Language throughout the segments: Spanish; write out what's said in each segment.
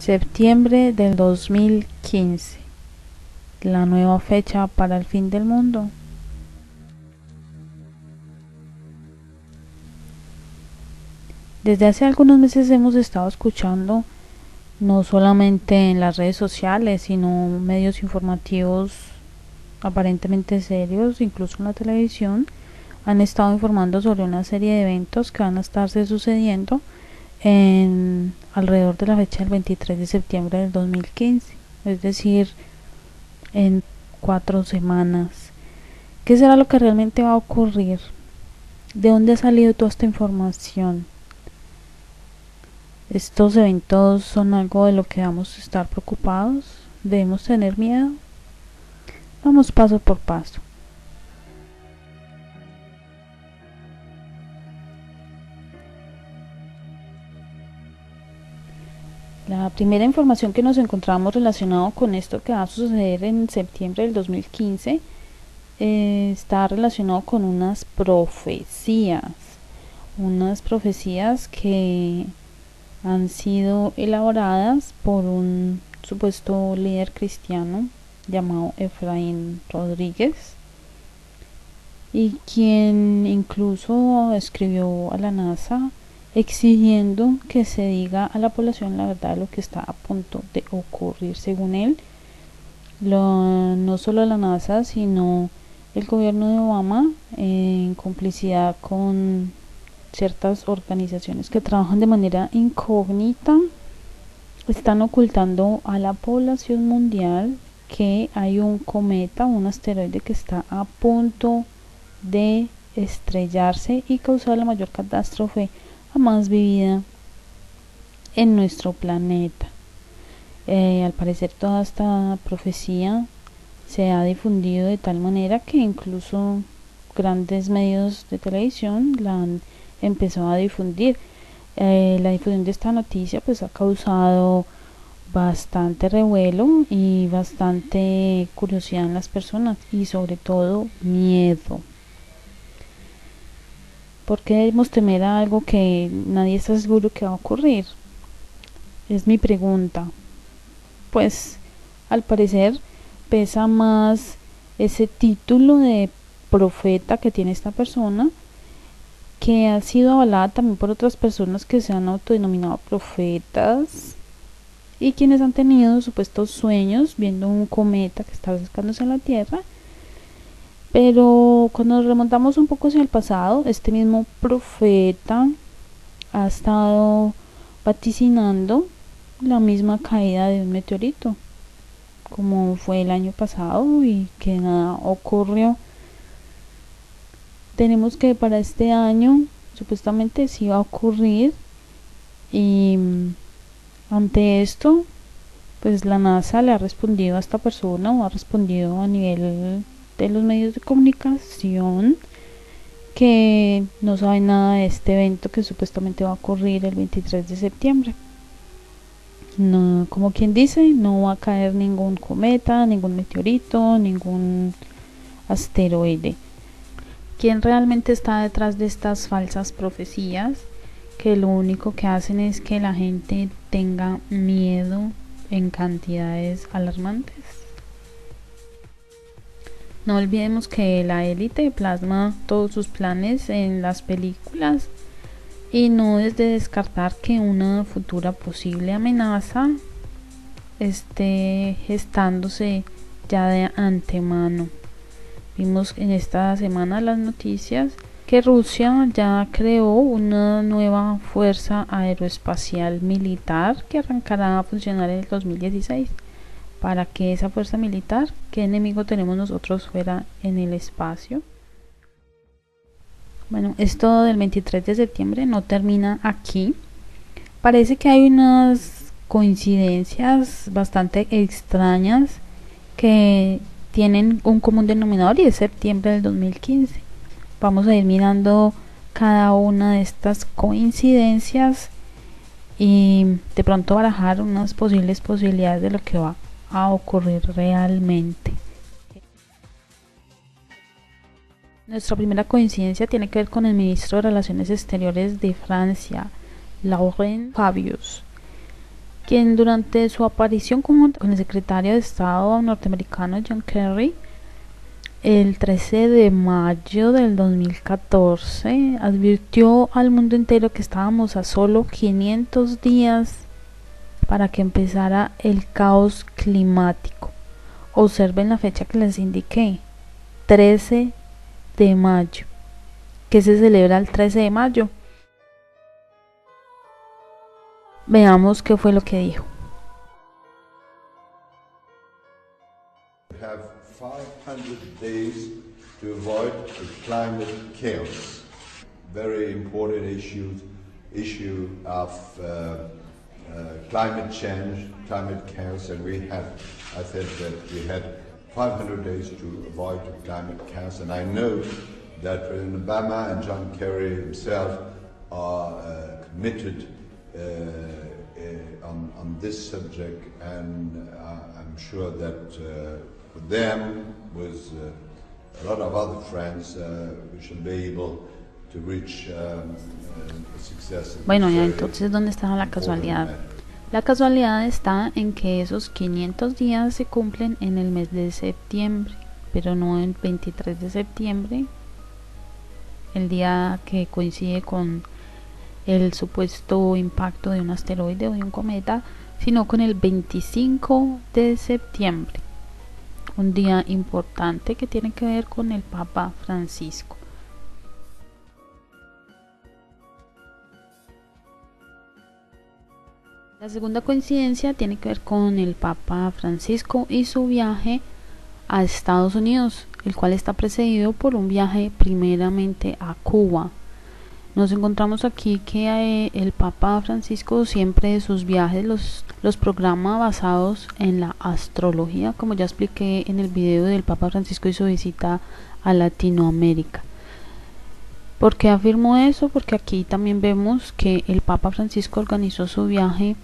Septiembre del 2015, la nueva fecha para el fin del mundo. Desde hace algunos meses hemos estado escuchando, no solamente en las redes sociales, sino medios informativos aparentemente serios, incluso en la televisión, han estado informando sobre una serie de eventos que van a estarse sucediendo alrededor de la fecha del 23 de septiembre del 2015, es decir, en 4 semanas. ¿Qué será lo que realmente va a ocurrir? ¿De dónde ha salido toda esta información? ¿Estos eventos son algo de lo que vamos a estar preocupados? ¿Debemos tener miedo? Vamos paso por paso. La primera información que nos encontramos relacionado con esto que va a suceder en septiembre del 2015 está relacionado con unas profecías que han sido elaboradas por un supuesto líder cristiano llamado Efraín Rodríguez, y quien incluso escribió a la NASA exigiendo que se diga a la población la verdad de lo que está a punto de ocurrir. Según él, no solo la NASA, sino el gobierno de Obama, en complicidad con ciertas organizaciones que trabajan de manera incógnita, están ocultando a la población mundial que hay un cometa, un asteroide que está a punto de estrellarse y causar la mayor catástrofe jamás vivida en nuestro planeta. Al parecer toda esta profecía se ha difundido de tal manera que incluso grandes medios de televisión la han empezado a difundir. La difusión de esta noticia pues ha causado bastante revuelo y bastante curiosidad en las personas, y sobre todo miedo. ¿Por qué debemos temer a algo que nadie está seguro que va a ocurrir? Es mi pregunta. Pues al parecer pesa más ese título de profeta que tiene esta persona, que ha sido avalada también por otras personas que se han autodenominado profetas y quienes han tenido supuestos sueños viendo un cometa que está acercándose a la Tierra. Pero cuando nos remontamos un poco hacia el pasado, este mismo profeta ha estado vaticinando la misma caída de un meteorito, como fue el año pasado, y que nada ocurrió. Tenemos que para este año supuestamente sí va a ocurrir, y ante esto pues la NASA le ha respondido a esta persona, o ha respondido a nivel de los medios de comunicación, que no saben nada de este evento que supuestamente va a ocurrir el 23 de septiembre. No, como quien dice, no va a caer ningún cometa, ningún meteorito, ningún asteroide. ¿Quién realmente está detrás de estas falsas profecías, que lo único que hacen es que la gente tenga miedo en cantidades alarmantes? No olvidemos que la élite plasma todos sus planes en las películas, y no es de descartar que una futura posible amenaza esté gestándose ya de antemano. Vimos en esta semana las noticias que Rusia ya creó una nueva fuerza aeroespacial militar que arrancará a funcionar en el 2016. ¿Para qué esa fuerza militar? ¿Qué enemigo tenemos nosotros fuera en el espacio? Bueno, esto del 23 de septiembre no termina aquí. Parece que hay unas coincidencias bastante extrañas que tienen un común denominador, y es septiembre del 2015. Vamos a ir mirando cada una de estas coincidencias y de pronto barajar unas posibles posibilidades de lo que va a ocurrir realmente. Nuestra primera coincidencia tiene que ver con el ministro de Relaciones Exteriores de Francia, Laurent Fabius. quien durante su aparición conjunta con el secretario de Estado norteamericano John Kerry el 13 de mayo del 2014 advirtió al mundo entero que estábamos a solo 500 días para que empezara el caos climático. Observen la fecha que les indiqué, 13 de mayo. ¿Qué se celebra el 13 de mayo? Veamos qué fue lo que dijo. Have 500 days to avoid the climate chaos. Very important issue of climate change, climate chaos, and I said that we had 500 days to avoid climate chaos, and I know that President Obama and John Kerry himself are committed on this subject, and I'm sure that with them, with a lot of other friends, we should be able to reach success. Bueno, y entonces, ¿dónde está la casualidad? La casualidad está en que esos 500 días se cumplen en el mes de septiembre, pero no el 23 de septiembre, el día que coincide con el supuesto impacto de un asteroide o de un cometa, sino con el 25 de septiembre, un día importante que tiene que ver con el Papa Francisco. La segunda coincidencia tiene que ver con el Papa Francisco y su viaje a Estados Unidos, el cual está precedido por un viaje primeramente a Cuba. Nos encontramos aquí que el Papa Francisco siempre sus viajes los programa basados en la astrología, como ya expliqué en el video del Papa Francisco y su visita a Latinoamérica. ¿Por qué afirmo eso? Porque aquí también vemos que el Papa Francisco organizó su viaje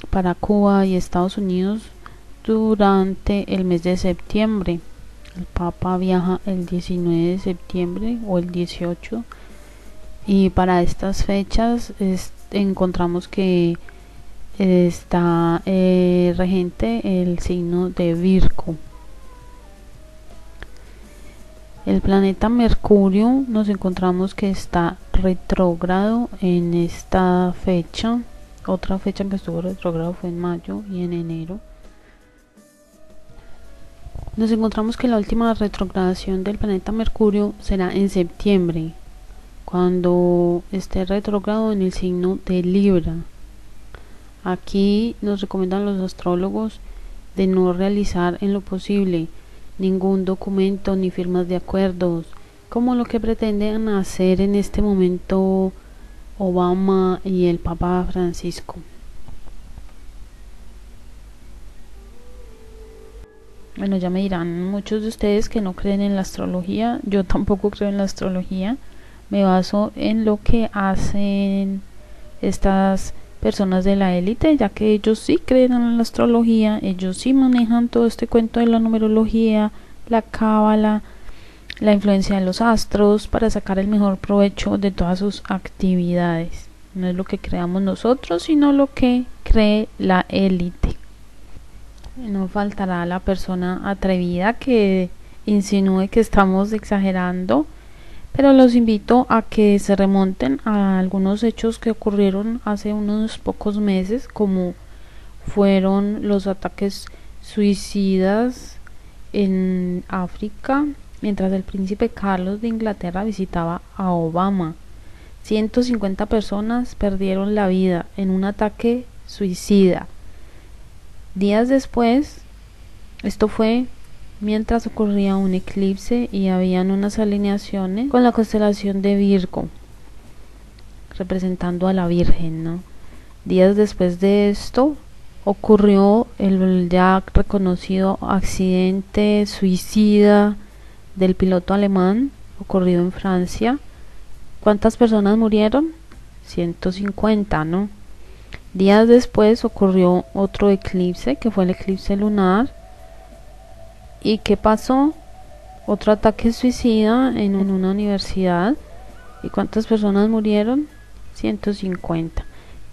para Cuba y Estados Unidos durante el mes de septiembre. El Papa viaja el 19 de septiembre o el 18, y para estas fechas encontramos que está regente el signo de Virgo. El planeta Mercurio nos encontramos que está retrógrado en esta fecha. Otra fecha que estuvo retrógrado fue en mayo y en enero. Nos encontramos que la última retrogradación del planeta Mercurio será en septiembre, cuando esté retrógrado en el signo de Libra. Aquí nos recomiendan los astrólogos de no realizar en lo posible ningún documento ni firmas de acuerdos, como lo que pretenden hacer en este momento Obama y el Papa Francisco. Bueno, ya me dirán muchos de ustedes que no creen en la astrología. Yo tampoco creo en la astrología. Me baso en lo que hacen estas personas de la élite, ya que ellos sí creen en la astrología, ellos sí manejan todo este cuento de la numerología, la cábala, la influencia de los astros para sacar el mejor provecho de todas sus actividades. No es lo que creamos nosotros, sino lo que cree la élite. No faltará la persona atrevida que insinúe que estamos exagerando, pero los invito a que se remonten a algunos hechos que ocurrieron hace unos pocos meses, como fueron los ataques suicidas en África mientras el príncipe Carlos de Inglaterra visitaba a Obama. 150 personas perdieron la vida en un ataque suicida. Días después, esto fue mientras ocurría un eclipse y habían unas alineaciones con la constelación de Virgo, representando a la Virgen, ¿no? Días después de esto ocurrió el ya reconocido accidente suicida del piloto alemán ocurrido en Francia. ¿Cuántas personas murieron? 150, ¿no? Días después ocurrió otro eclipse, que fue el eclipse lunar. ¿Y qué pasó? Otro ataque suicida en una universidad. ¿Y cuántas personas murieron? 150.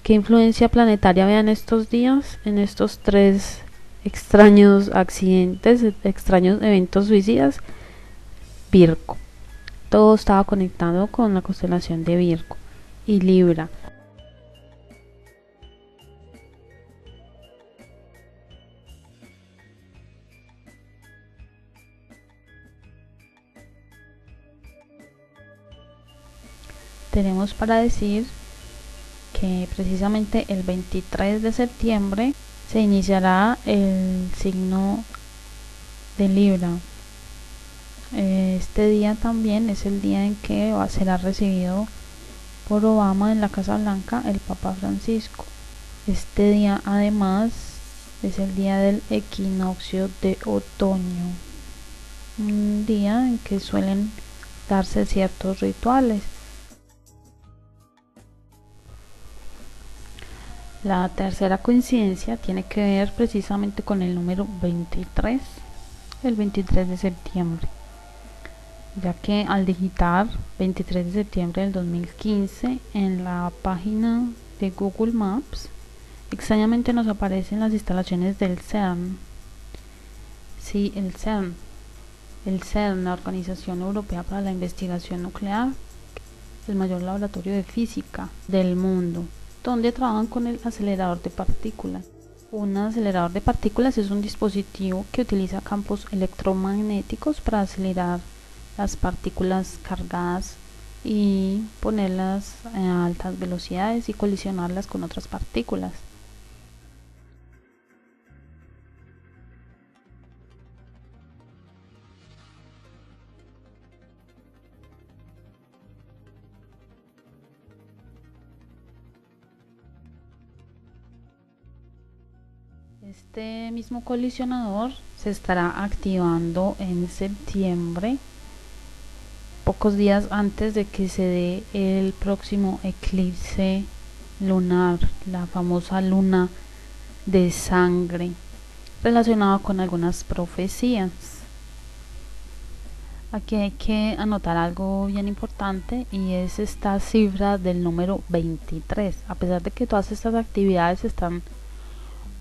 ¿Qué influencia planetaria vean estos días en estos tres extraños accidentes, extraños eventos suicidas? Virgo. Todo estaba conectado con la constelación de Virgo y Libra. Tenemos para decir que precisamente el 23 de septiembre se iniciará el signo de Libra. Este día también es el día en que será recibido por Obama en la Casa Blanca el Papa Francisco. Este día además es el día del equinoccio de otoño, un día en que suelen darse ciertos rituales. La tercera coincidencia tiene que ver precisamente con el número 23, el 23 de septiembre, ya que al digitar 23 de septiembre del 2015 en la página de Google Maps, extrañamente nos aparecen las instalaciones del CERN. Sí, el CERN, la Organización Europea para la Investigación Nuclear, el mayor laboratorio de física del mundo, donde trabajan con el acelerador de partículas. Un acelerador de partículas es un dispositivo que utiliza campos electromagnéticos para acelerar las partículas cargadas y ponerlas a altas velocidades y colisionarlas con otras partículas. Este mismo colisionador se estará activando en septiembre, pocos días antes de que se dé el próximo eclipse lunar, la famosa luna de sangre, relacionada con algunas profecías. Aquí hay que anotar algo bien importante, y es esta cifra del número 23. A pesar de que todas estas actividades están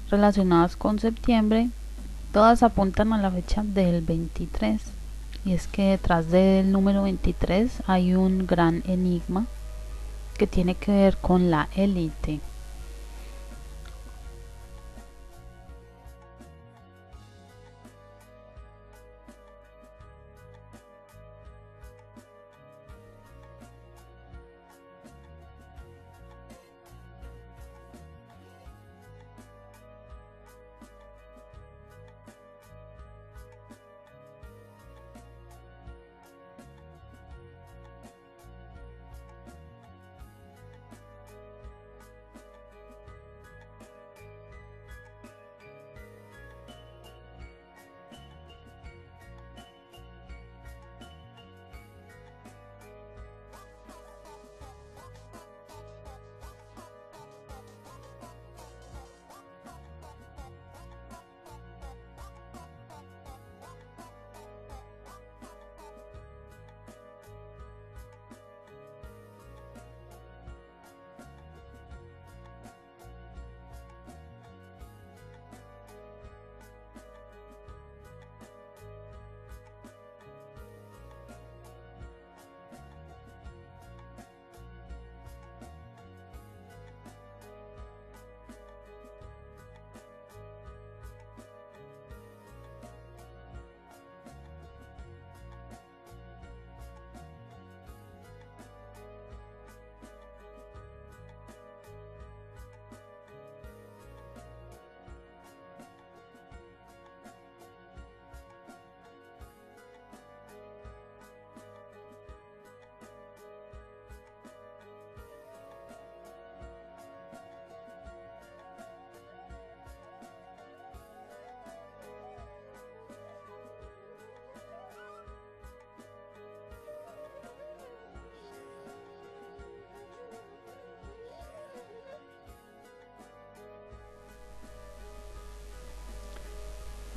relacionadas con septiembre, todas apuntan a la fecha del 23, y es que detrás del número 23 hay un gran enigma que tiene que ver con la élite.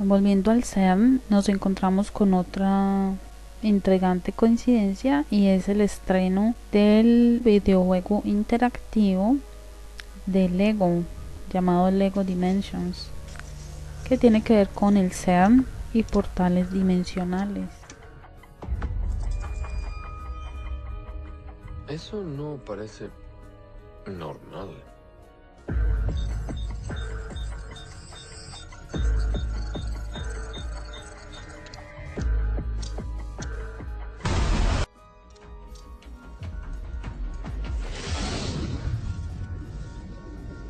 Volviendo al CERN, nos encontramos con otra intrigante coincidencia, y es el estreno del videojuego interactivo de Lego, llamado Lego Dimensions, que tiene que ver con el CERN y portales dimensionales. Eso no parece normal.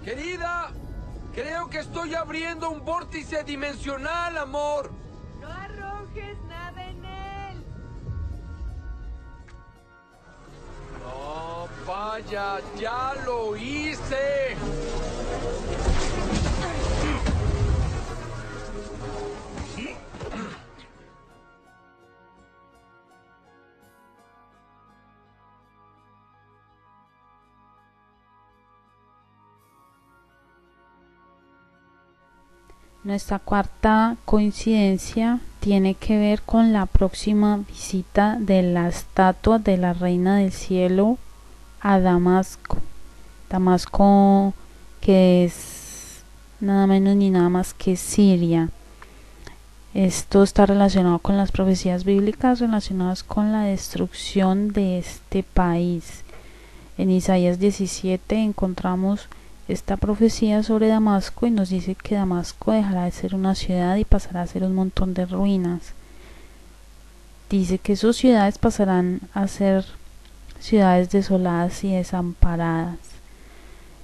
Querida, creo que estoy abriendo un vórtice dimensional, amor. No arrojes nada en él. No, vaya, ya lo hice. Nuestra cuarta coincidencia tiene que ver con la próxima visita de la estatua de la Reina del Cielo a Damasco. Damasco, que es nada menos ni nada más que Siria. Esto está relacionado con las profecías bíblicas relacionadas con la destrucción de este país. En Isaías 17 encontramos esta profecía sobre Damasco y nos dice que Damasco dejará de ser una ciudad y pasará a ser un montón de ruinas. Dice que sus ciudades pasarán a ser ciudades desoladas y desamparadas.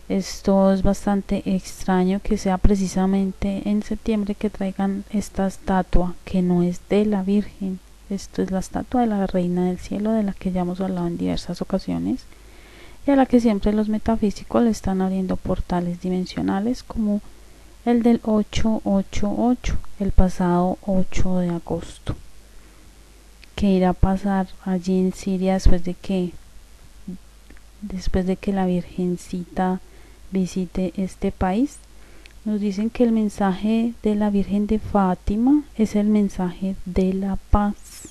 Esto es bastante extraño que sea precisamente en septiembre que traigan esta estatua que no es de la Virgen. Esto es la estatua de la Reina del Cielo, de la que ya hemos hablado en diversas ocasiones y a la que siempre los metafísicos le están abriendo portales dimensionales, como el del 888, el pasado 8 de agosto. ¿Qué irá a pasar allí en Siria después de que la Virgencita visite este país? Nos dicen que el mensaje de la Virgen de Fátima es el mensaje de la paz.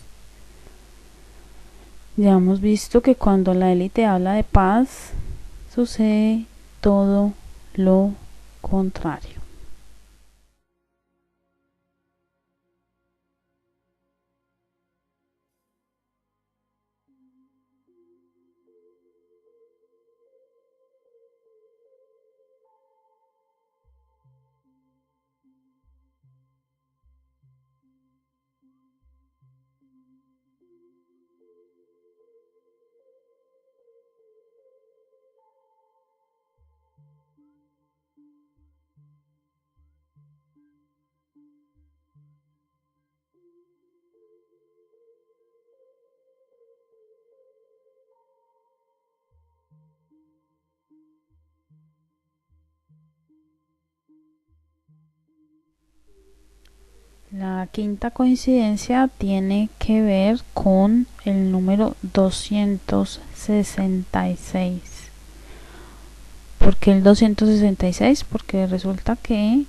Ya hemos visto que cuando la élite habla de paz, sucede todo lo contrario. La quinta coincidencia tiene que ver con el número 266. ¿Por qué el 266? Porque resulta que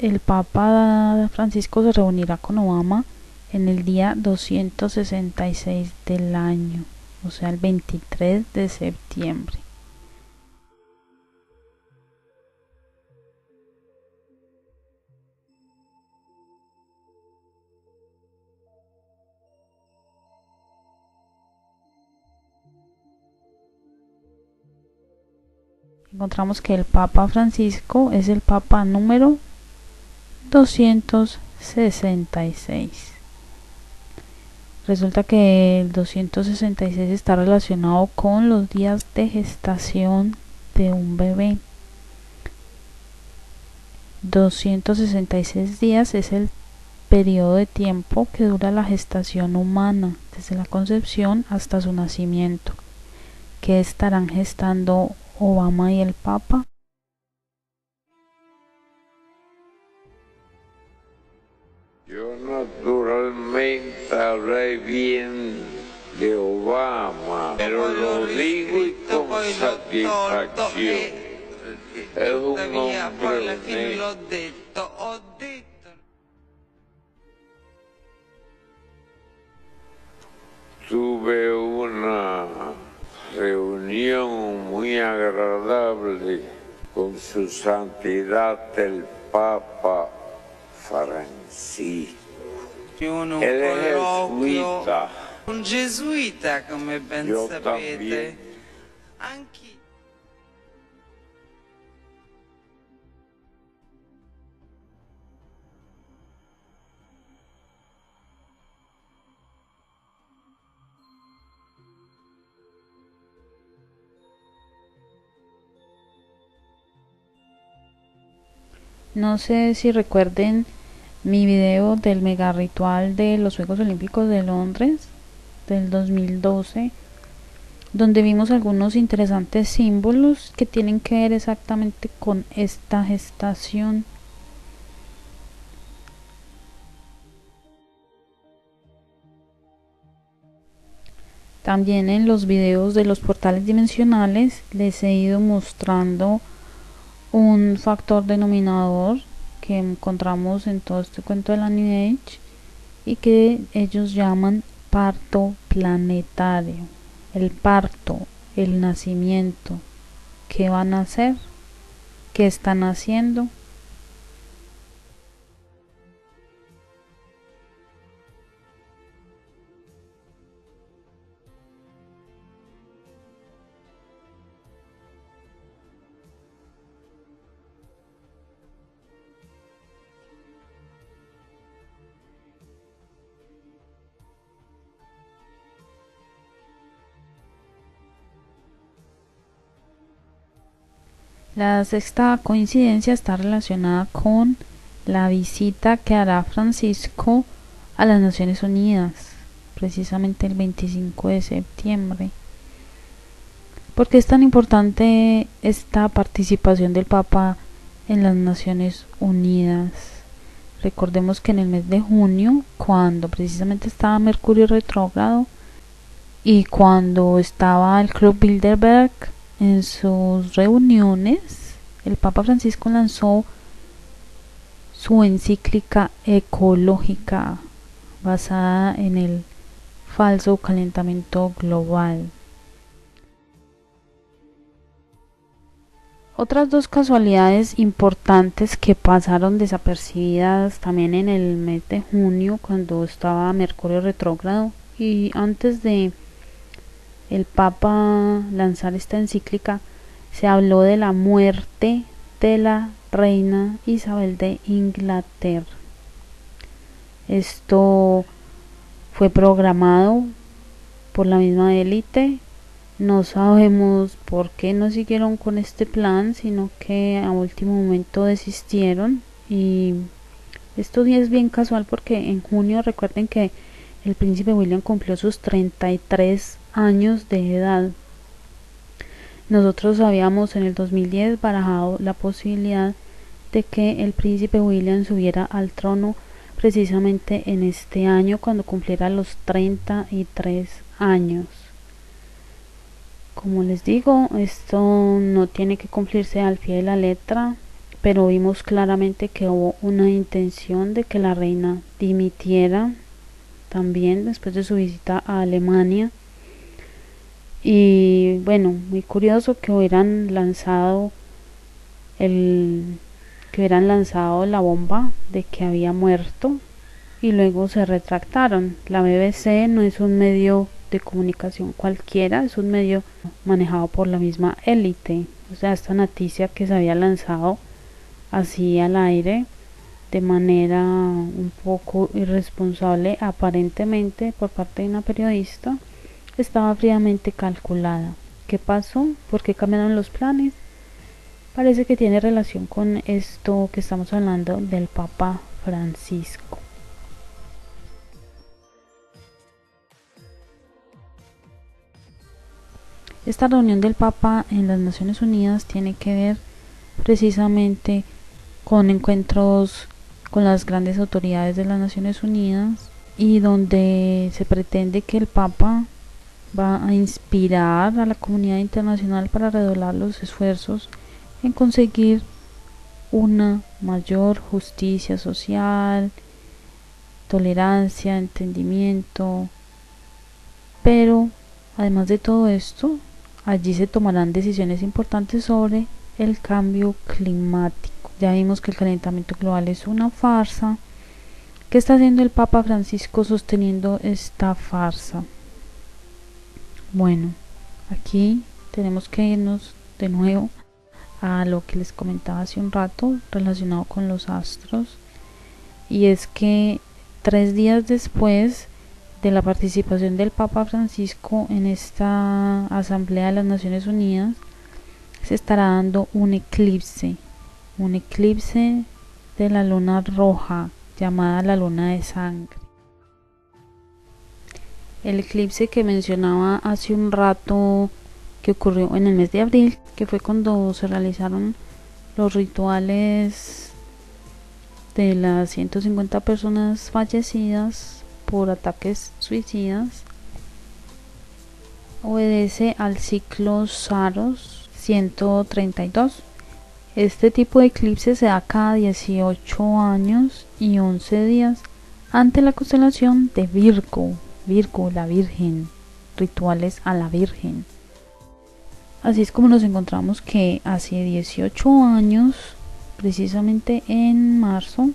el Papa Francisco se reunirá con Obama en el día 266 del año, o sea, el 23 de septiembre. Encontramos que el Papa Francisco es el Papa número 266. Resulta que el 266 está relacionado con los días de gestación de un bebé. 266 días es el periodo de tiempo que dura la gestación humana, desde la concepción hasta su nacimiento. ¿Qué estarán gestando Obama y el Papa? Yo naturalmente hablé bien de Obama, pero lo digo y con satisfacción. Es un hombre honesto. Tuve una reunión muy muy agradable con su santidad el Papa Francisco. Un Él es colloquio, jesuita. un gesuita, come ben Io sapete. también. Anche No sé si recuerden mi video del mega ritual de los Juegos Olímpicos de Londres del 2012, donde vimos algunos interesantes símbolos que tienen que ver exactamente con esta gestación. También en los videos de los portales dimensionales les he ido mostrando un factor denominador que encontramos en todo este cuento de la New Age y que ellos llaman parto planetario. El parto, el nacimiento, ¿qué van a hacer? ¿Qué están haciendo? La sexta coincidencia está relacionada con la visita que hará Francisco a las Naciones Unidas, precisamente el 25 de septiembre. ¿Por qué es tan importante esta participación del Papa en las Naciones Unidas? Recordemos que en el mes de junio, cuando precisamente estaba Mercurio retrógrado y cuando estaba el Club Bilderberg en sus reuniones, el Papa Francisco lanzó su encíclica ecológica basada en el falso calentamiento global. Otras dos casualidades importantes que pasaron desapercibidas también en el mes de junio, cuando estaba Mercurio retrógrado, y antes de el Papa lanzar esta encíclica, se habló de la muerte de la reina Isabel de Inglaterra. Esto fue programado por la misma élite. No sabemos por qué no siguieron con este plan, sino que a último momento desistieron. Y esto es bien casual porque en junio, recuerden que el príncipe William cumplió sus 33 años de edad. Nosotros habíamos en el 2010 barajado la posibilidad de que el príncipe William subiera al trono precisamente en este año, cuando cumpliera los 33 años. Como les digo, esto no tiene que cumplirse al pie de la letra, pero vimos claramente que hubo una intención de que la reina dimitiera también después de su visita a Alemania. Y bueno, muy curioso que hubieran lanzado la bomba de que había muerto y luego se retractaron. La BBC no es un medio de comunicación cualquiera, es un medio manejado por la misma élite. O sea, esta noticia que se había lanzado así al aire de manera un poco irresponsable aparentemente por parte de una periodista, estaba fríamente calculada. ¿Qué pasó? ¿Por qué cambiaron los planes? Parece que tiene relación con esto que estamos hablando del Papa Francisco. Esta reunión del Papa en las Naciones Unidas tiene que ver precisamente con encuentros con las grandes autoridades de las Naciones Unidas, y donde se pretende que el Papa va a inspirar a la comunidad internacional para redoblar los esfuerzos en conseguir una mayor justicia social, tolerancia, entendimiento. Pero además de todo esto, Allí se tomarán decisiones importantes sobre el cambio climático. Ya vimos que el calentamiento global es una farsa. ¿Qué está haciendo el Papa Francisco sosteniendo esta farsa? Bueno, aquí tenemos que irnos de nuevo a lo que les comentaba hace un rato relacionado con los astros, y es que 3 días después de la participación del Papa Francisco en esta Asamblea de las Naciones Unidas, se estará dando un eclipse de la luna roja, llamada la luna de sangre. El eclipse que mencionaba hace un rato, que ocurrió en el mes de abril, que fue cuando se realizaron los rituales de las 150 personas fallecidas por ataques suicidas, obedece al ciclo Saros 132. Este tipo de eclipse se da cada 18 años y 11 días ante la constelación de Virgo, la Virgen, rituales a la Virgen. Así es como nos encontramos que hace 18 años, precisamente en marzo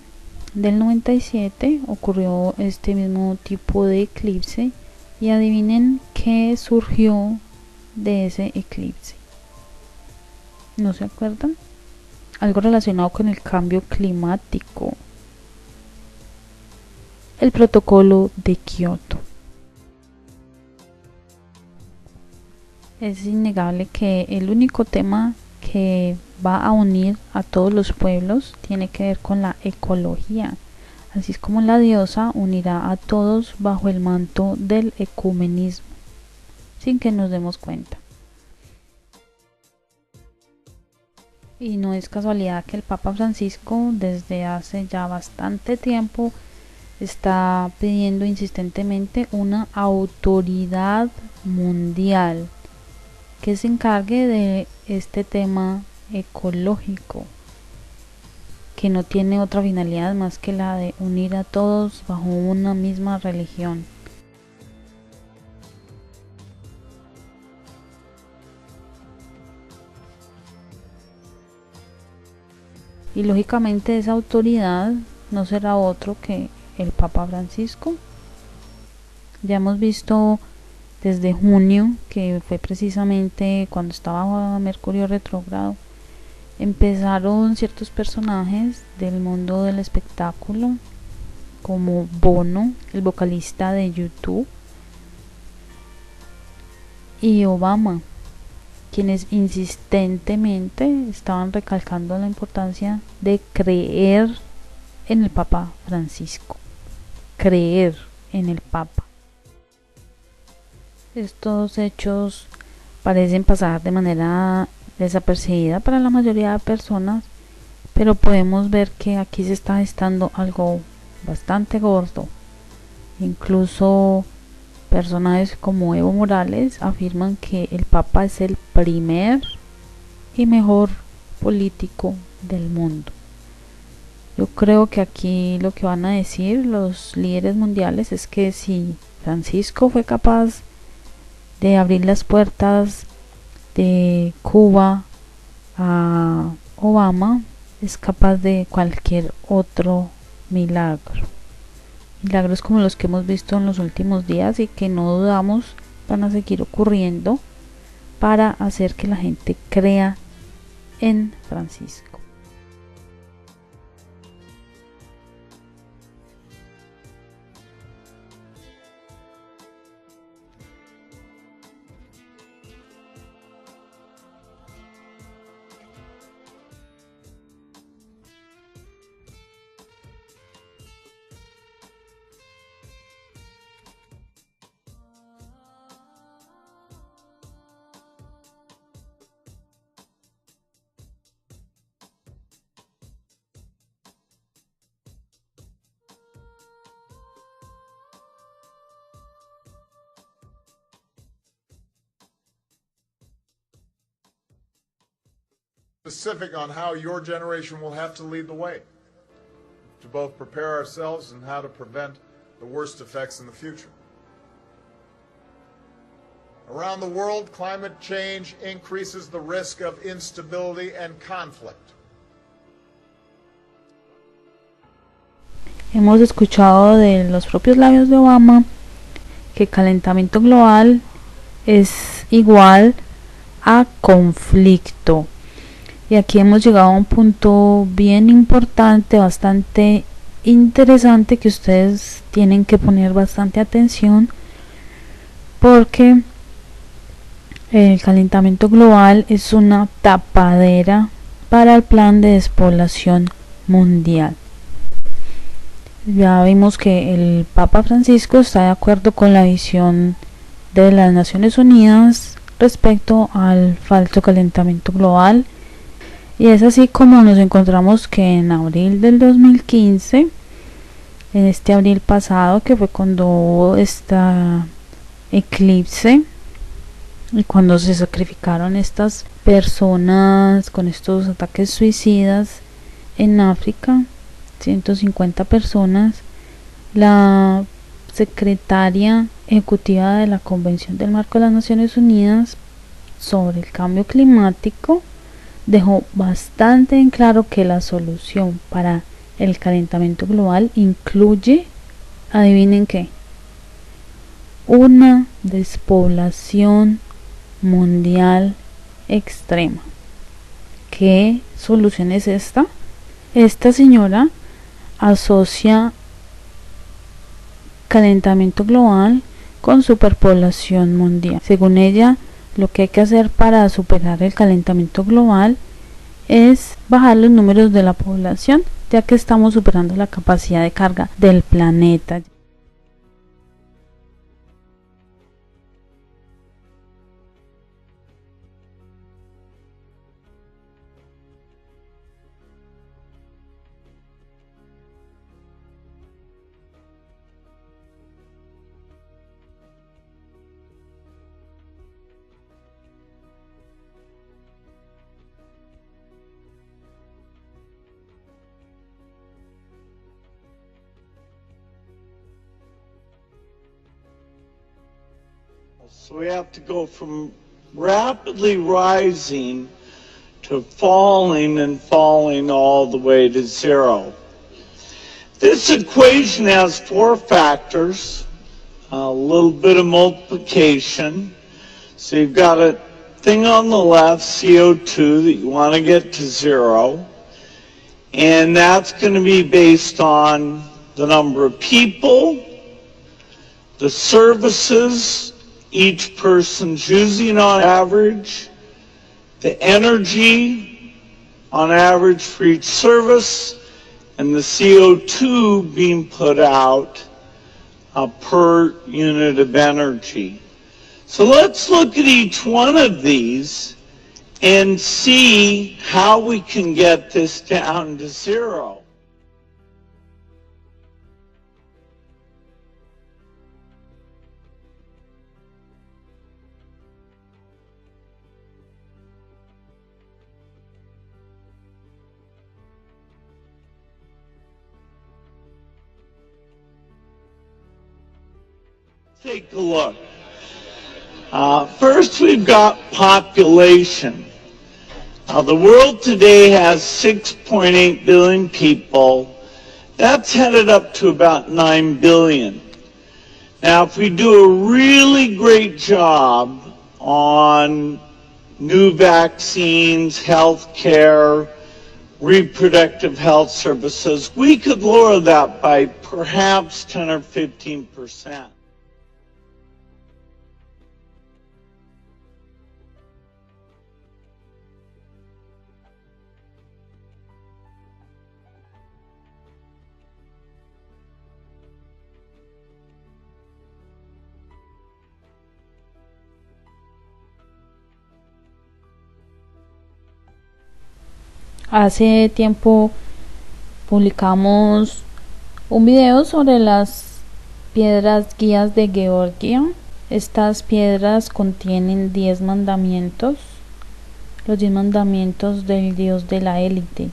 del 97, ocurrió este mismo tipo de eclipse, y adivinen qué surgió de ese eclipse. ¿No se acuerdan? Algo relacionado con el cambio climático. El protocolo de Kioto. Es innegable que el único tema que va a unir a todos los pueblos tiene que ver con la ecología. Así es como la diosa unirá a todos bajo el manto del ecumenismo, sin que nos demos cuenta. Y no es casualidad que el Papa Francisco desde hace ya bastante tiempo está pidiendo insistentemente una autoridad mundial que se encargue de este tema ecológico, que no tiene otra finalidad más que la de unir a todos bajo una misma religión. Y lógicamente esa autoridad no será otro que el Papa Francisco. Ya hemos visto desde junio, que fue precisamente cuando estaba Mercurio retrógrado, empezaron ciertos personajes del mundo del espectáculo, como Bono, el vocalista de YouTube, y Obama, quienes insistentemente estaban recalcando la importancia de creer en el Papa Francisco, creer en el Papa. Estos hechos parecen pasar de manera desapercibida para la mayoría de personas, pero podemos ver que aquí se está gestando algo bastante gordo. Incluso personajes como Evo Morales afirman que el Papa es el primer y mejor político del mundo. Yo creo que aquí lo que van a decir los líderes mundiales es que si Francisco fue capaz de abrir las puertas de Cuba a Obama, es capaz de cualquier otro milagro. Milagros como los que hemos visto en los últimos días y que no dudamos van a seguir ocurriendo para hacer que la gente crea en Francisco. Specific on how your generation will have to lead the way to both prepare ourselves and how to prevent the worst effects in the future. Around the world, climate change increases the risk of instability and conflict. Hemos escuchado de los propios labios de Obama que el calentamiento global es igual a conflicto. Y aquí hemos llegado a un punto bien importante, bastante interesante, que ustedes tienen que poner bastante atención, porque el calentamiento global es una tapadera para el plan de despoblación mundial. Ya vimos que el Papa Francisco está de acuerdo con la visión de las Naciones Unidas respecto al falso calentamiento global, y es así como nos encontramos que en abril del 2015, en este abril pasado, que fue cuando hubo esta eclipse y cuando se sacrificaron estas personas con estos ataques suicidas en África, 150 personas, la secretaria ejecutiva de la Convención del Marco de las Naciones Unidas sobre el cambio climático dejó bastante en claro que la solución para el calentamiento global incluye, adivinen qué, una despoblación mundial extrema. ¿Qué solución es esta? Esta señora asocia calentamiento global con superpoblación mundial. Según ella, lo que hay que hacer para superar el calentamiento global es bajar los números de la población, ya que estamos superando la capacidad de carga del planeta. So we have to go from rapidly rising to falling and falling all the way to zero. This equation has four factors, a little bit of multiplication. So you've got a thing on the left, CO2, that you want to get to zero. And that's going to be based on the number of people, the services each person's using on average, the energy on average for each service, and the CO2 being put out per unit of energy. So let's look at each one of these and see how we can get this down to zero. Take a look. First, we've got population. The world today has 6.8 billion people. That's headed up to about 9 billion. Now, if we do a really great job on new vaccines, health care, reproductive health services, we could lower that by perhaps 10 or 15%. Hace tiempo publicamos un video sobre las piedras guías de Georgia. Estas piedras contienen 10 mandamientos, los 10 mandamientos del Dios de la élite.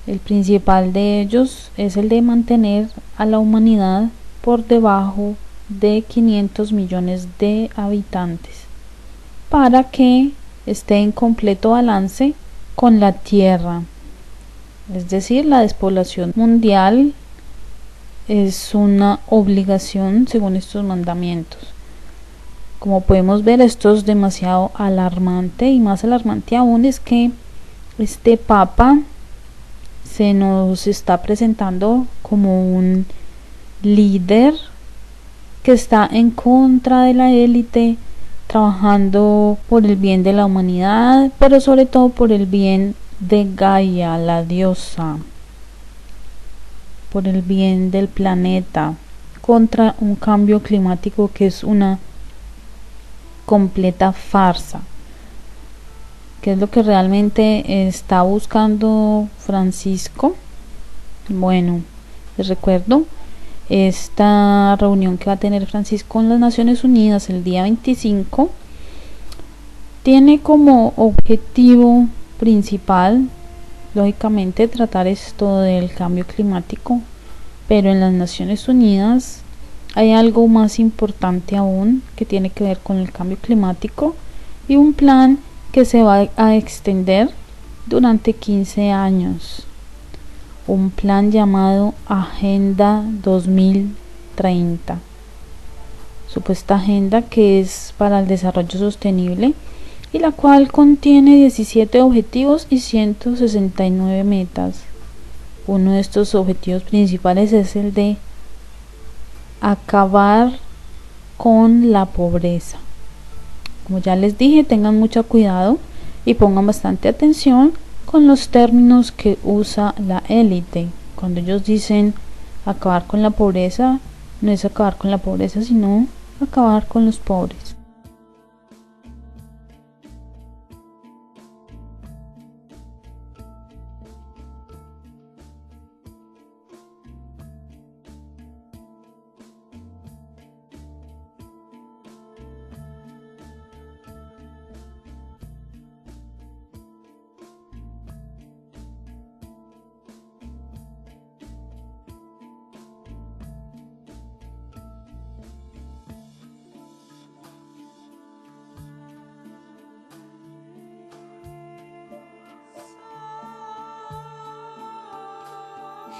El principal de ellos es el de mantener a la humanidad por debajo de 500 millones de habitantes para que esté en completo balance con la Tierra. Es decir, la despoblación mundial es una obligación según estos mandamientos. Como podemos ver, esto es demasiado alarmante, y más alarmante aún es que este Papa se nos está presentando como un líder que está en contra de la élite, trabajando por el bien de la humanidad, pero sobre todo por el bien de Gaia, la diosa, por el bien del planeta, contra un cambio climático que es una completa farsa. ¿Qué es lo que realmente está buscando Francisco? Bueno, les recuerdo esta reunión que va a tener Francisco en las Naciones Unidas el día 25. Tiene como objetivo principal, lógicamente, tratar esto del cambio climático, pero en las Naciones Unidas hay algo más importante aún que tiene que ver con el cambio climático, y un plan que se va a extender durante 15 años. Un plan llamado Agenda 2030. Supuesta agenda que es para el desarrollo sostenible, y la cual contiene 17 objetivos y 169 metas. Uno de estos objetivos principales es el de acabar con la pobreza. Como ya les dije, tengan mucho cuidado y pongan bastante atención con los términos que usa la élite. Cuando ellos dicen acabar con la pobreza, no es acabar con la pobreza, sino acabar con los pobres.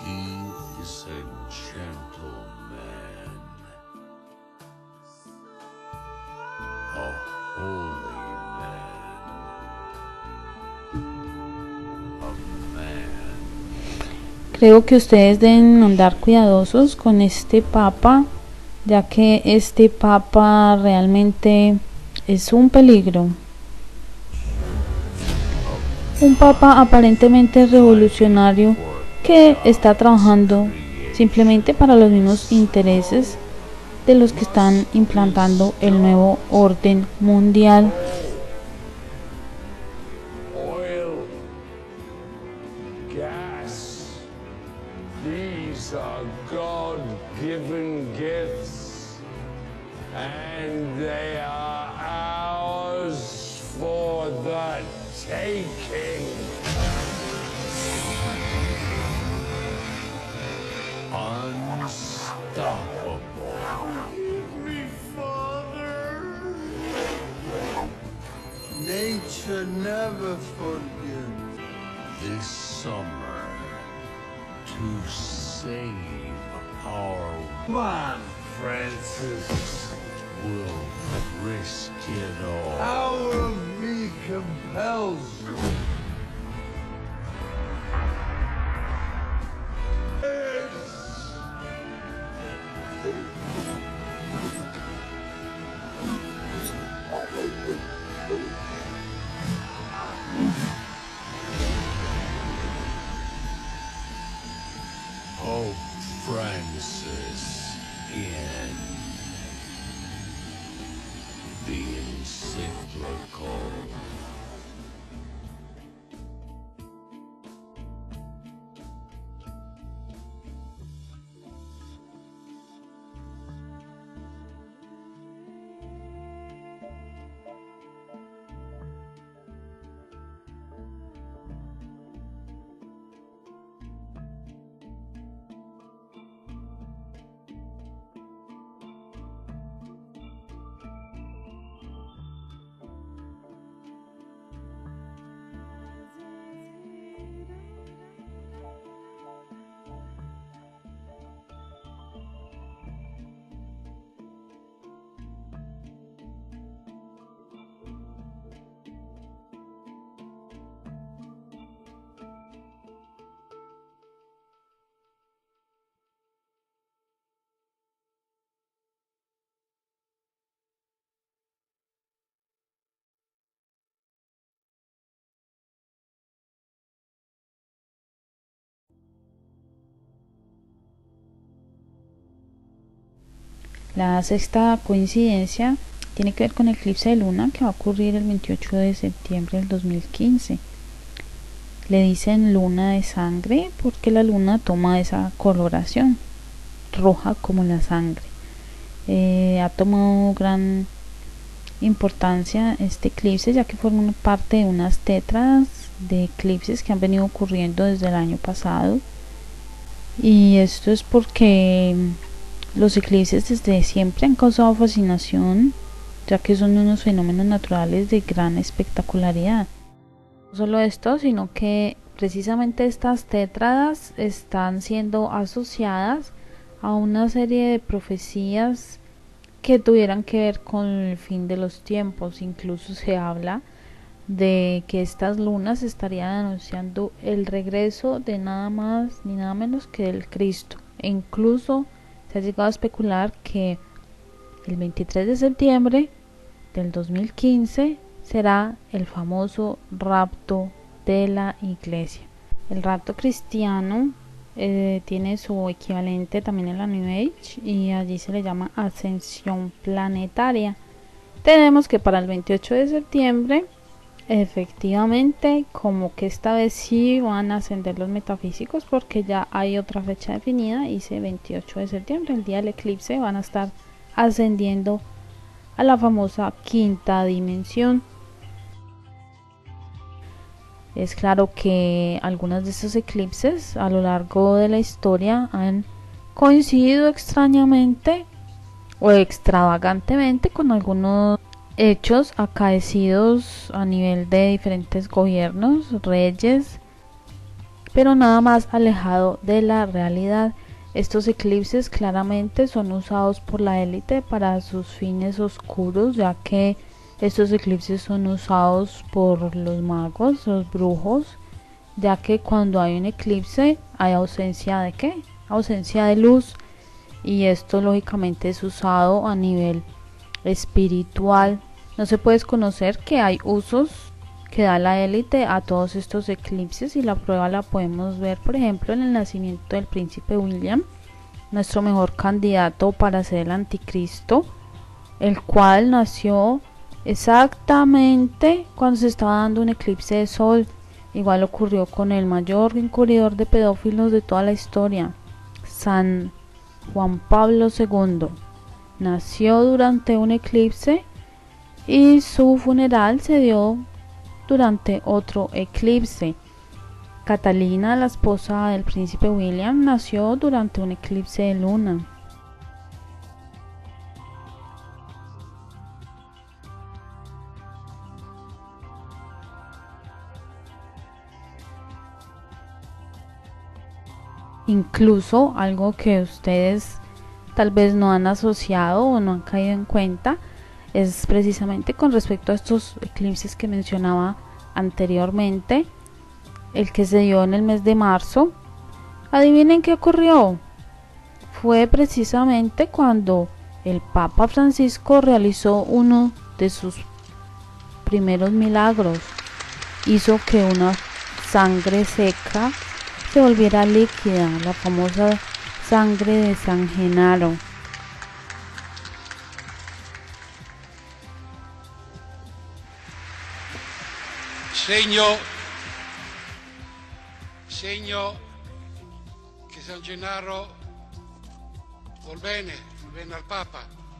He is a gentleman, a holy man, a man. Creo que ustedes deben andar cuidadosos con este Papa, ya que este Papa realmente es un peligro. Un Papa aparentemente revolucionario que está trabajando simplemente para los mismos intereses de los que están implantando el nuevo orden mundial. Oil, gas, these are God-given gifts, and they are ours for the taking. Unstoppable. Me, Father. Nature never forgives. This summer, to save our Come on, Francis. will risk it all. Hour of me compels you. Pope Francis in the encyclical La sexta coincidencia tiene que ver con el eclipse de luna que va a ocurrir el 28 de septiembre del 2015. Le dicen luna de sangre porque la luna toma esa coloración roja como la sangre. Ha tomado gran importancia este eclipse ya que forma parte de unas tétradas de eclipses que han venido ocurriendo desde el año pasado, y esto es porque los eclipses desde siempre han causado fascinación ya que son unos fenómenos naturales de gran espectacularidad. No solo esto, sino que precisamente estas tétradas están siendo asociadas a una serie de profecías que tuvieran que ver con el fin de los tiempos. Incluso se habla de que estas lunas estarían anunciando el regreso de nada más ni nada menos que del Cristo. E incluso se ha llegado a especular que el 23 de septiembre del 2015 será el famoso rapto de la iglesia. El rapto cristiano tiene su equivalente también en la New Age y allí se le llama ascensión planetaria. Tenemos que para el 28 de septiembre efectivamente como que esta vez sí van a ascender los metafísicos porque ya hay otra fecha definida, y ese 28 de septiembre, el día del eclipse, van a estar ascendiendo a la famosa quinta dimensión. Es claro que algunos de estos eclipses a lo largo de la historia han coincidido extrañamente o extravagantemente con algunos hechos acaecidos a nivel de diferentes gobiernos, reyes, pero nada más alejado de la realidad. Estos eclipses claramente son usados por la élite para sus fines oscuros, ya que estos eclipses son usados por los magos, los brujos, ya que cuando hay un eclipse hay ausencia de ¿qué? Ausencia de luz, y esto lógicamente es usado a nivel espiritual. No se puede desconocer que hay usos que da la élite a todos estos eclipses, y la prueba la podemos ver por ejemplo en el nacimiento del príncipe William, nuestro mejor candidato para ser el anticristo, el cual nació exactamente cuando se estaba dando un eclipse de sol. Igual ocurrió con el mayor encubridor de pedófilos de toda la historia, San Juan Pablo II. Nació durante un eclipse y su funeral se dio durante otro eclipse. Catalina, la esposa del príncipe William, nació durante un eclipse de luna. Incluso algo que ustedes tal vez no han asociado o no han caído en cuenta es precisamente con respecto a estos eclipses que mencionaba anteriormente, el que se dio en el mes de marzo. Adivinen qué ocurrió. Fue precisamente cuando el Papa Francisco realizó uno de sus primeros milagros. Hizo que una sangre seca se volviera líquida, la famosa sangre de San Genaro. Segno che San Gennaro vuol bene al Papa,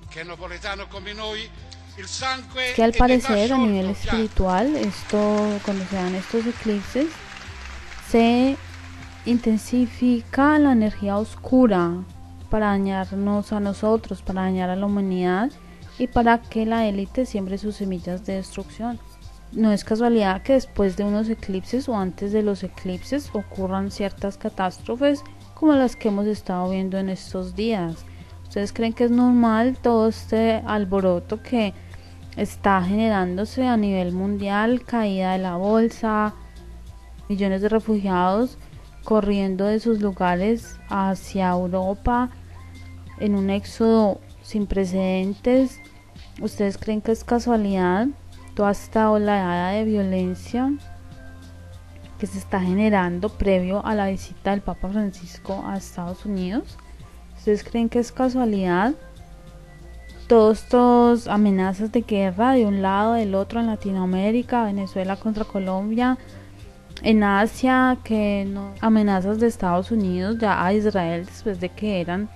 che è napoletano come noi. Que al parecer a nivel espiritual, cuando se dan estos eclipses, se intensifica la energía oscura para dañarnos a nosotros, para dañar a la humanidad y para que la élite siembre sus semillas de destrucción. No es casualidad que después de unos eclipses o antes de los eclipses ocurran ciertas catástrofes como las que hemos estado viendo en estos días. ¿Ustedes creen que es normal todo este alboroto que está generándose a nivel mundial? Caída de la bolsa, millones de refugiados corriendo de sus lugares hacia Europa en un éxodo sin precedentes. ¿Ustedes creen que es casualidad toda esta oleada de violencia que se está generando previo a la visita del Papa Francisco a Estados Unidos? ¿Ustedes creen que es casualidad todos estos amenazas de guerra de un lado, del otro, en Latinoamérica, Venezuela contra Colombia, en Asia, que no, amenazas de Estados Unidos ya a Israel después de que eran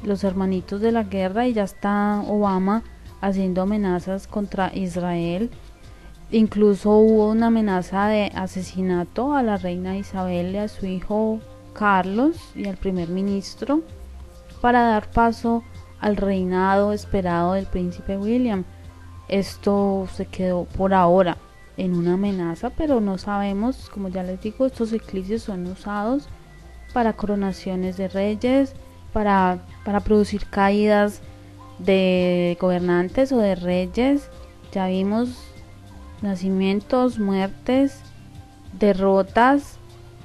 los hermanitos de la guerra, y ya está Obama haciendo amenazas contra Israel. Incluso hubo una amenaza de asesinato a la reina Isabel y a su hijo Carlos y al primer ministro para dar paso al reinado esperado del príncipe William. Esto se quedó por ahora en una amenaza, pero no sabemos, como ya les digo, estos eclipses son usados para coronaciones de reyes, para producir caídas de gobernantes o de reyes. Ya vimos nacimientos, muertes, derrotas.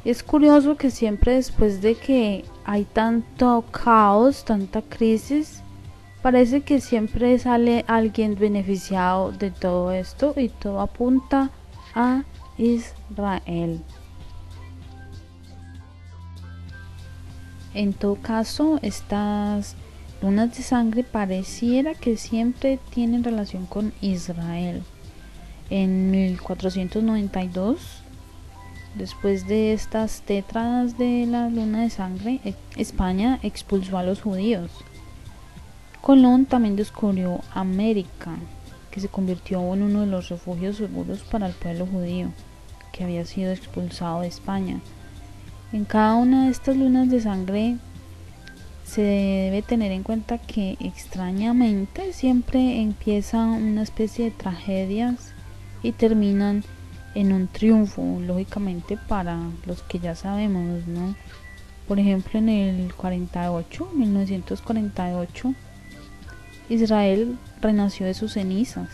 Es curioso que siempre después de que hay tanto caos, tanta crisis, parece que siempre sale alguien beneficiado de todo esto, y todo apunta a Israel. En todo caso, estas lunas de sangre pareciera que siempre tienen relación con Israel. En 1492, después de estas tétradas de la luna de sangre, España expulsó a los judíos. Colón también descubrió América, que se convirtió en uno de los refugios seguros para el pueblo judío, que había sido expulsado de España. En cada una de estas lunas de sangre se debe tener en cuenta que extrañamente siempre empiezan una especie de tragedias y terminan en un triunfo, lógicamente para los que ya sabemos, ¿no? Por ejemplo, en el 1948, Israel renació de sus cenizas,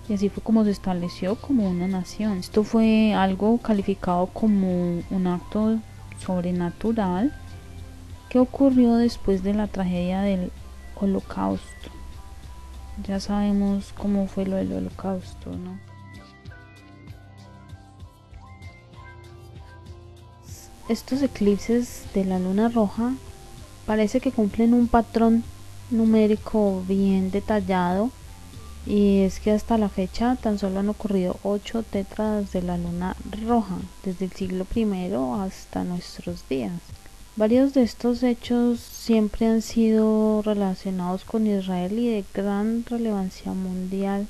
y así fue como se estableció como una nación. Esto fue algo calificado como un acto sobrenatural que ocurrió después de la tragedia del Holocausto. Ya sabemos cómo fue lo del Holocausto, ¿no? Estos eclipses de la luna roja parece que cumplen un patrón numérico bien detallado, y es que hasta la fecha tan solo han ocurrido 8 tétradas de la luna roja desde el siglo I hasta nuestros días. Varios de estos hechos siempre han sido relacionados con Israel y de gran relevancia mundial.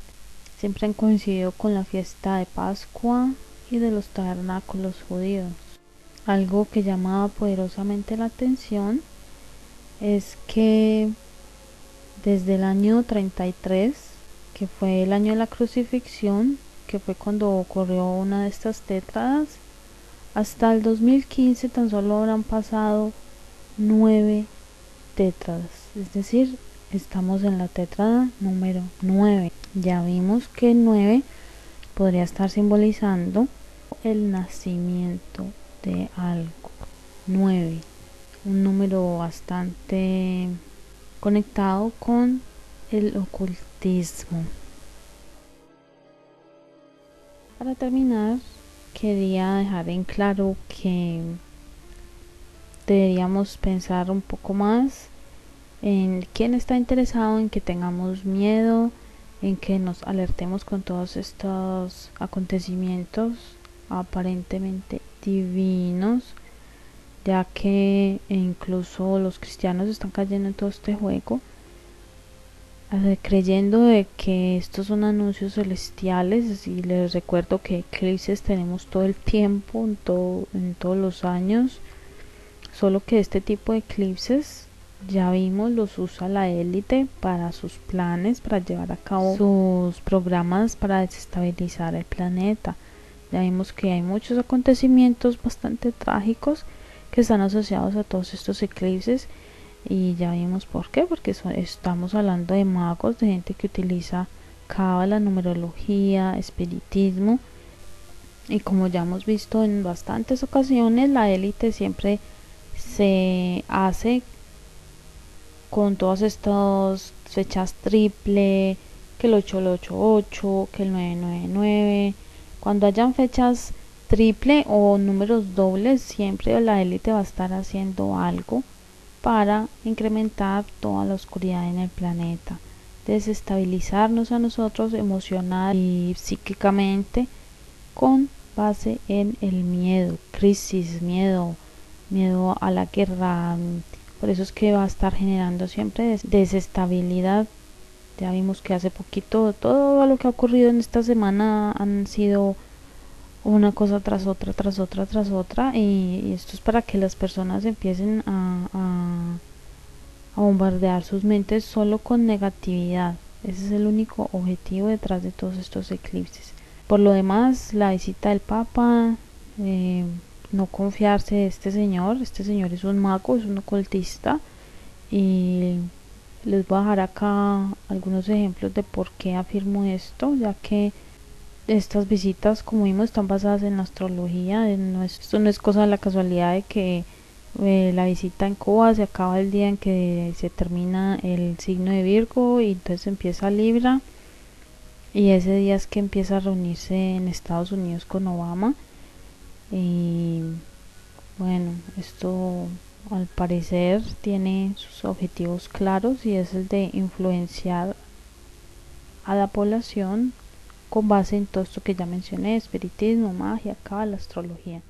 Siempre han coincidido con la fiesta de Pascua y de los tabernáculos judíos. Algo que llamaba poderosamente la atención es que desde el año 33, que fue el año de la crucifixión, que fue cuando ocurrió una de estas tétradas, hasta el 2015 tan solo habrán pasado 9 tétradas. Es decir, estamos en la tétrada número 9. Ya vimos que el 9 podría estar simbolizando el nacimiento de algo. 9, un número bastante conectado con el ocultismo. Para terminar, quería dejar en claro que deberíamos pensar un poco más en quién está interesado en que tengamos miedo, en que nos alertemos con todos estos acontecimientos aparentemente divinos, ya que incluso los cristianos están cayendo en todo este juego, creyendo de que estos son anuncios celestiales. Y les recuerdo que eclipses tenemos todo el tiempo, en todos los años, solo que este tipo de eclipses, ya vimos, los usa la élite para sus planes, para llevar a cabo sus programas para desestabilizar el planeta. Ya vimos que hay muchos acontecimientos bastante trágicos que están asociados a todos estos eclipses, y ya vimos por qué, porque estamos hablando de magos, de gente que utiliza cábala, numerología, espiritismo, y como ya hemos visto en bastantes ocasiones, la élite siempre se hace con todas estas fechas triple, que el 888, que el 999. Cuando hayan fechas triple o números dobles, siempre la élite va a estar haciendo algo para incrementar toda la oscuridad en el planeta. desestabilizarnos a nosotros emocional y psíquicamente con base en el miedo, crisis, miedo a la guerra. Por eso es que va a estar generando siempre desestabilidad. Ya vimos que hace poquito todo lo que ha ocurrido en esta semana han sido una cosa tras otra, y esto es para que las personas empiecen a bombardear sus mentes solo con negatividad. Ese es el único objetivo detrás de todos estos eclipses. Por lo demás, la visita del Papa, no confiarse de este señor es un mago, es un ocultista, y les voy a dejar acá algunos ejemplos de por qué afirmo esto, ya que estas visitas, como vimos, están basadas en la astrología. Esto no es cosa de la casualidad de que la visita en Cuba se acaba el día en que se termina el signo de Virgo y entonces empieza Libra, y ese día es que empieza a reunirse en Estados Unidos con Obama. Y bueno, esto al parecer tiene sus objetivos claros, y es el de influenciar a la población con base en todo esto que ya mencioné: espiritismo, magia, cábala, astrología.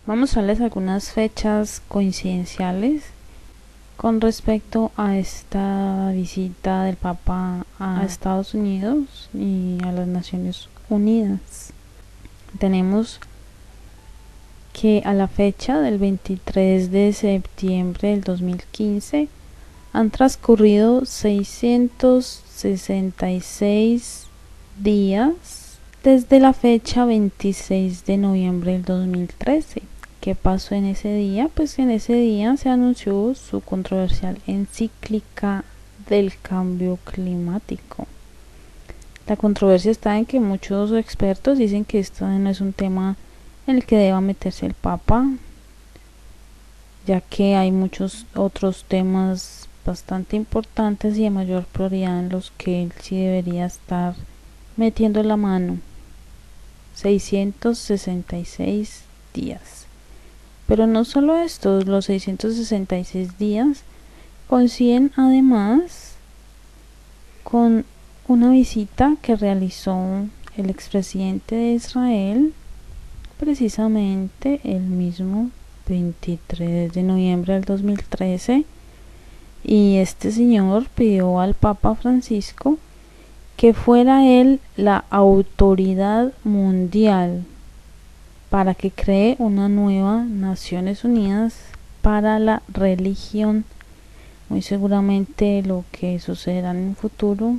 Vamos a darles algunas fechas coincidenciales con respecto a esta visita del Papa a Estados Unidos y a las Naciones Unidas. Tenemos que a la fecha del 23 de septiembre del 2015 han transcurrido 666 días desde la fecha 26 de noviembre del 2013. ¿Qué pasó en ese día? Pues en ese día se anunció su controversial encíclica del cambio climático. La controversia está en que muchos expertos dicen que esto no es un tema en el que deba meterse el Papa, ya que hay muchos otros temas bastante importantes y de mayor prioridad en los que él sí debería estar metiendo la mano. 666 días. Pero no solo esto, los 666 días coinciden además con una visita que realizó el expresidente de Israel precisamente el mismo 23 de noviembre del 2013, y este señor pidió al Papa Francisco que fuera él la autoridad mundial para que cree una nueva Naciones Unidas para la religión. Muy seguramente lo que sucederá en un futuro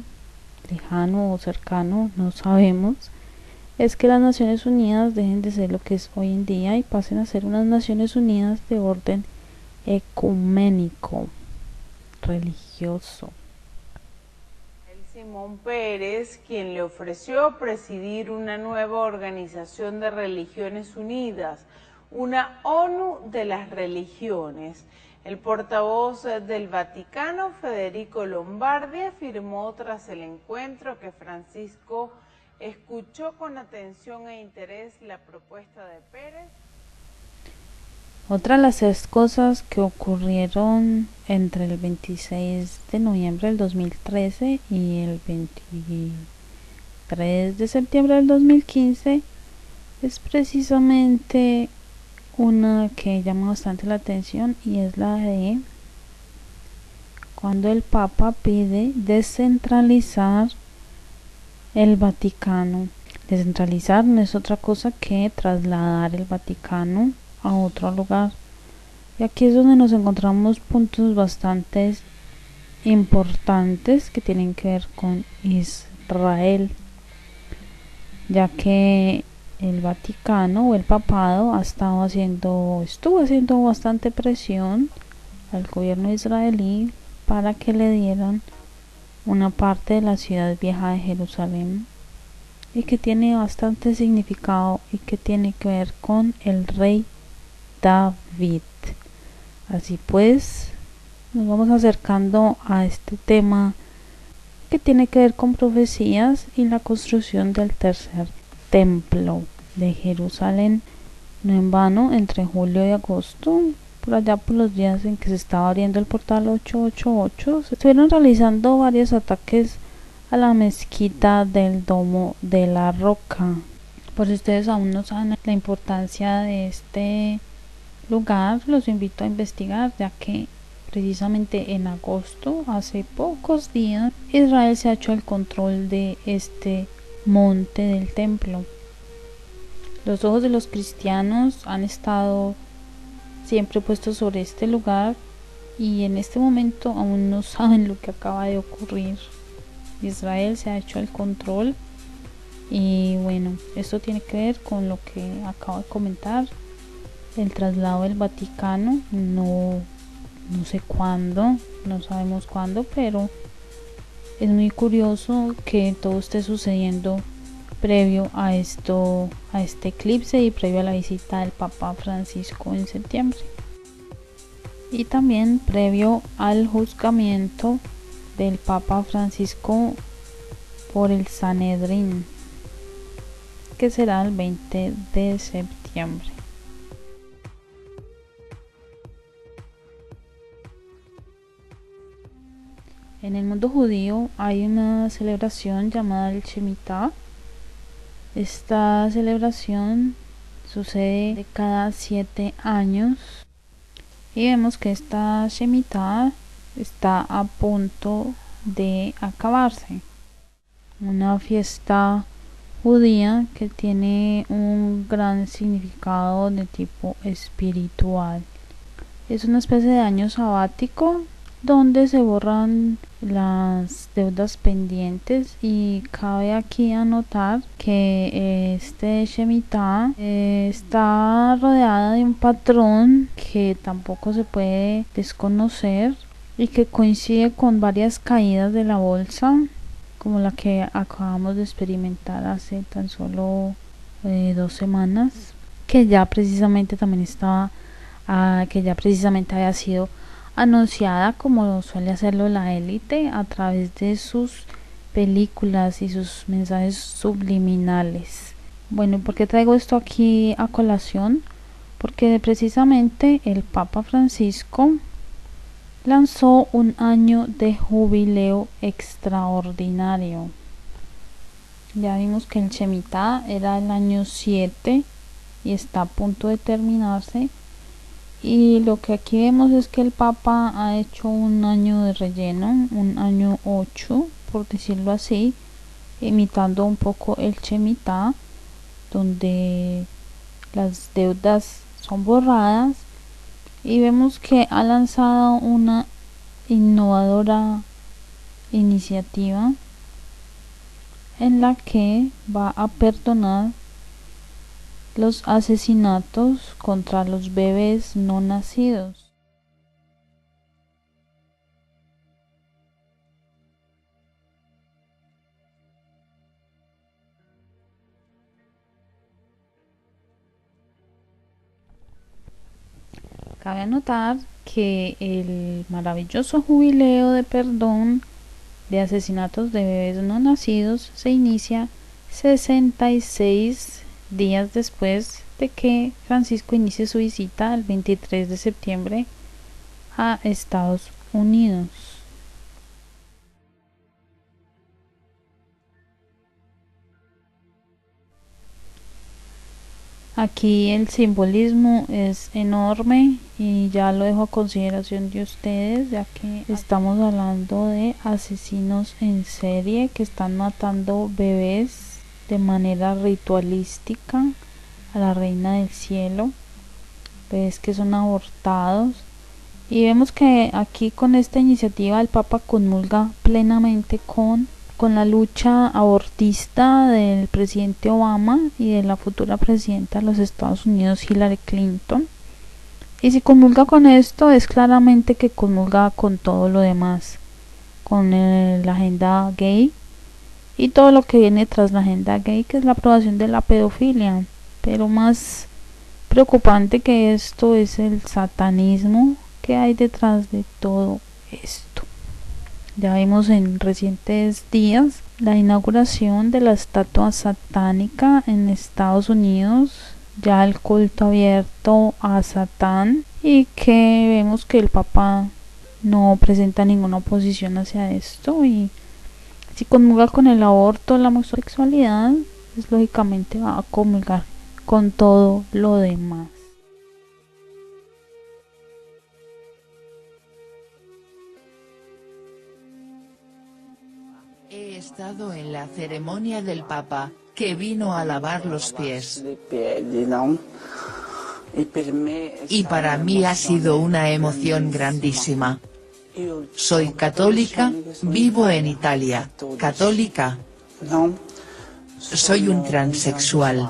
lejano o cercano, no sabemos, es que las Naciones Unidas dejen de ser lo que es hoy en día y pasen a ser unas Naciones Unidas de orden ecuménico, religioso. Simón Pérez, quien le ofreció presidir una nueva organización de religiones unidas, una ONU de las religiones. El portavoz del Vaticano, Federico Lombardi, afirmó tras el encuentro que Francisco escuchó con atención e interés la propuesta de Pérez. Otra de las 6 cosas que ocurrieron entre el 26 de noviembre del 2013 y el 23 de septiembre del 2015 es precisamente una que llama bastante la atención, y es la de cuando el Papa pide descentralizar el Vaticano. Descentralizar no es otra cosa que trasladar el Vaticano a otro lugar. Y aquí es donde nos encontramos puntos bastante importantes que tienen que ver con Israel, ya que el Vaticano o el papado estuvo haciendo bastante presión al gobierno israelí para que le dieran una parte de la ciudad vieja de Jerusalén, y que tiene bastante significado y que tiene que ver con el rey David. Así pues, nos vamos acercando a este tema que tiene que ver con profecías y la construcción del tercer templo de Jerusalén. No en vano, entre julio y agosto, por allá por los días en que se estaba abriendo el portal 888, se estuvieron realizando varios ataques a la mezquita del Domo de la Roca. Por si ustedes aún no saben la importancia de este lugar, los invito a investigar, ya que precisamente en agosto, hace pocos días, Israel se ha hecho el control de este monte del templo. Los ojos de los cristianos han estado siempre puestos sobre este lugar, y en este momento aún no saben lo que acaba de ocurrir. Israel se ha hecho el control, y bueno, esto tiene que ver con lo que acabo de comentar, el traslado del Vaticano. No sé cuándo, no sabemos cuándo, pero es muy curioso que todo esté sucediendo previo a este eclipse y previo a la visita del Papa Francisco en septiembre, y también previo al juzgamiento del Papa Francisco por el Sanedrín, que será el 20 de septiembre. En el mundo judío hay una celebración llamada el Shemitah. Esta celebración sucede de cada 7 años, y vemos que esta Shemitah está a punto de acabarse. Una fiesta judía que tiene un gran significado de tipo espiritual. Es una especie de año sabático donde se borran las deudas pendientes, y cabe aquí anotar que este Shemitah está rodeada de un patrón que tampoco se puede desconocer, y que coincide con varias caídas de la bolsa, como la que acabamos de experimentar hace tan solo 2 semanas, que ya precisamente había sido anunciada, como suele hacerlo la élite, a través de sus películas y sus mensajes subliminales. Bueno, ¿por qué traigo esto aquí a colación? Porque precisamente el Papa Francisco lanzó un año de jubileo extraordinario. Ya vimos que el Shemitah era el año 7 y está a punto de terminarse. Y lo que aquí vemos es que el Papa ha hecho un año de relleno, un año 8, por decirlo así, imitando un poco el Shemitah, donde las deudas son borradas, y vemos que ha lanzado una innovadora iniciativa en la que va a perdonar los asesinatos contra los bebés no nacidos. Cabe anotar que el maravilloso jubileo de perdón de asesinatos de bebés no nacidos se inicia 66 días después de que Francisco inicie su visita el 23 de septiembre a Estados Unidos. Aquí el simbolismo es enorme y ya lo dejo a consideración de ustedes, ya que estamos hablando de asesinos en serie que están matando bebés de manera ritualística a la reina del cielo, bebés que son abortados. Y vemos que aquí con esta iniciativa el Papa comulga plenamente con la lucha abortista del presidente Obama y de la futura presidenta de los Estados Unidos, Hillary Clinton. Y si comulga con esto, es claramente que comulga con todo lo demás, con la agenda gay y todo lo que viene tras la agenda gay, que es la aprobación de la pedofilia. Pero más preocupante que esto es el satanismo que hay detrás de todo esto. Ya vimos en recientes días la inauguración de la estatua satánica en Estados Unidos, ya el culto abierto a Satán, y que vemos que el Papa no presenta ninguna oposición hacia esto, y si comulga con el aborto, la homosexualidad, pues lógicamente va a comulgar con todo lo demás. He estado en la ceremonia del Papa, que vino a lavar los pies. Y para mí ha sido una emoción grandísima. Soy católica, vivo en Italia, católica. Soy un transexual.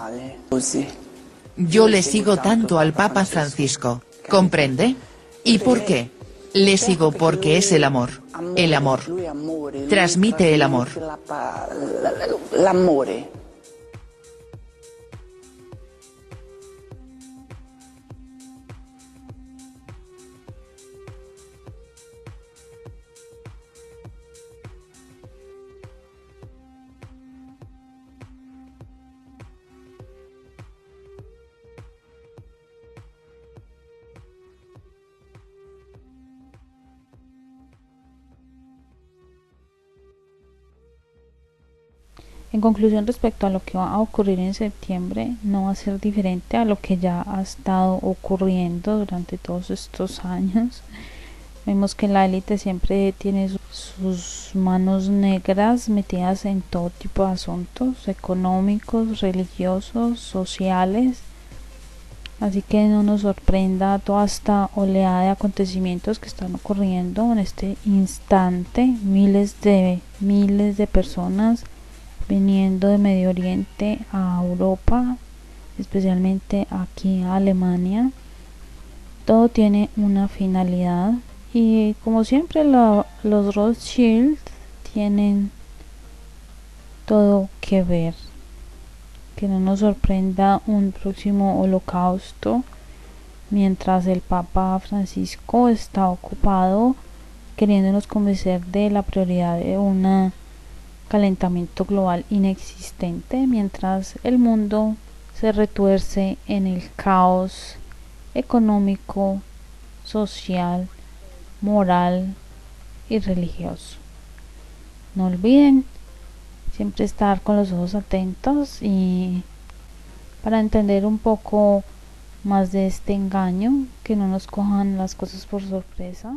Yo le sigo tanto al Papa Francisco, ¿comprende? ¿Y por qué? Le sigo porque es el amor. El amor. Transmite el amor. En conclusión, respecto a lo que va a ocurrir en septiembre, no va a ser diferente a lo que ya ha estado ocurriendo durante todos estos años. Vemos que la élite siempre tiene sus manos negras metidas en todo tipo de asuntos económicos, religiosos, sociales. Así que no nos sorprenda toda esta oleada de acontecimientos que están ocurriendo en este instante. Miles de personas viniendo de Medio Oriente a Europa, especialmente aquí a Alemania. Todo tiene una finalidad y como siempre los Rothschild tienen todo que ver. Que no nos sorprenda un próximo holocausto mientras el Papa Francisco está ocupado queriéndonos convencer de la prioridad de un calentamiento global inexistente, mientras el mundo se retuerce en el caos económico, social, moral y religioso. No olviden siempre estar con los ojos atentos y para entender un poco más de este engaño, que no nos cojan las cosas por sorpresa.